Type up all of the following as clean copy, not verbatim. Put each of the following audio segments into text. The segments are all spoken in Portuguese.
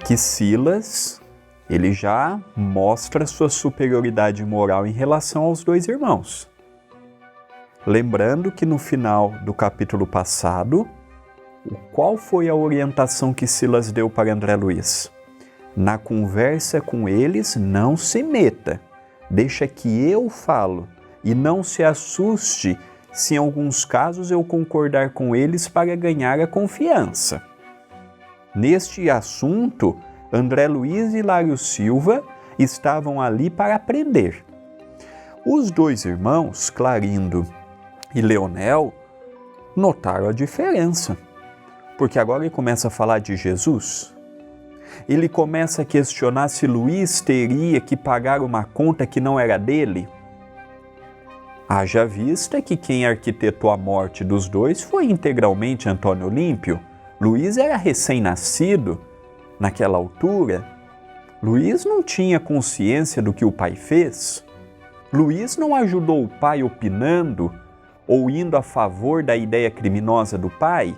que Silas, ele já mostra sua superioridade moral em relação aos dois irmãos. Lembrando que no final do capítulo passado, qual foi a orientação que Silas deu para André Luiz? Na conversa com eles, não se meta, deixa que eu falo e não se assuste se em alguns casos eu concordar com eles para ganhar a confiança. Neste assunto, André Luiz e Hilário Silva estavam ali para aprender. Os dois irmãos, Clarindo e Leonel, notaram a diferença, porque agora ele começa a falar de Jesus. Ele começa a questionar se Luiz teria que pagar uma conta que não era dele. Haja vista que quem arquitetou a morte dos dois foi integralmente Antônio Olímpio. Luiz era recém-nascido naquela altura. Luiz não tinha consciência do que o pai fez. Luiz não ajudou o pai opinando ou indo a favor da ideia criminosa do pai.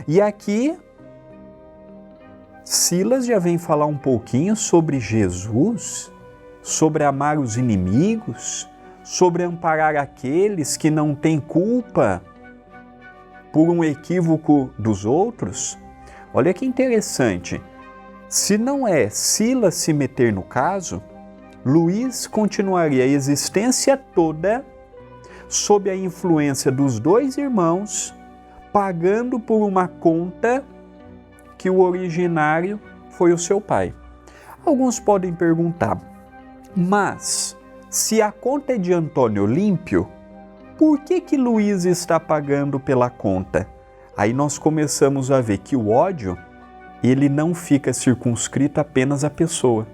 E aqui, Silas já vem falar um pouquinho sobre Jesus, sobre amar os inimigos, sobre amparar aqueles que não têm culpa por um equívoco dos outros. Olha que interessante, se não é Silas se meter no caso, Luiz continuaria a existência toda sob a influência dos dois irmãos, pagando por uma conta que o originário foi o seu pai. Alguns podem perguntar, mas se a conta é de Antônio Olímpio, por que Luiz está pagando pela conta? Aí nós começamos a ver que o ódio, ele não fica circunscrito apenas à pessoa.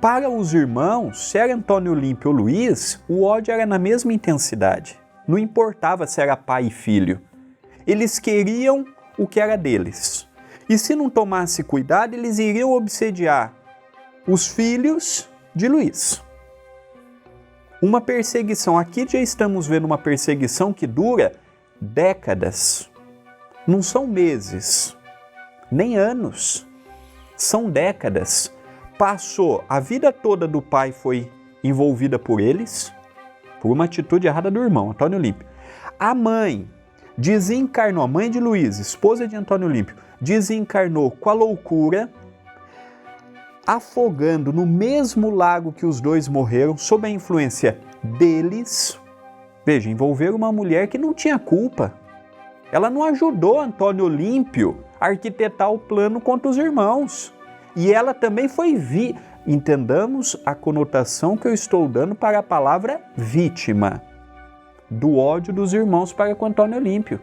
Para os irmãos, se era Antônio Olímpio ou Luiz, o ódio era na mesma intensidade. Não importava se era pai e filho. Eles queriam o que era deles. E se não tomasse cuidado, eles iriam obsediar os filhos de Luiz. Uma perseguição, aqui já estamos vendo uma perseguição que dura décadas. Não são meses, nem anos, são décadas. Passou, a vida toda do pai foi envolvida por eles, por uma atitude errada do irmão, Antônio Olímpio. A mãe desencarnou, a mãe de Luiz, esposa de Antônio Olímpio, desencarnou com a loucura, afogando no mesmo lago que os dois morreram, sob a influência deles. Veja, envolveram uma mulher que não tinha culpa. Ela não ajudou Antônio Olímpio a arquitetar o plano contra os irmãos. E ela também foi entendamos a conotação que eu estou dando para a palavra vítima do ódio dos irmãos para com Antônio Olímpio.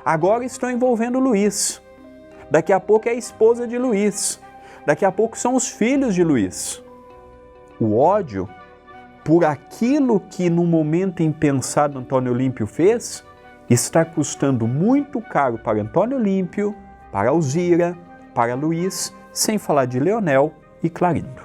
Agora estão envolvendo Luiz. Daqui a pouco é a esposa de Luiz. Daqui a pouco são os filhos de Luiz. O ódio por aquilo que no momento impensado Antônio Olímpio fez, está custando muito caro para Antônio Olímpio, para Alzira, para Luiz, sem falar de Leonel e Clarindo.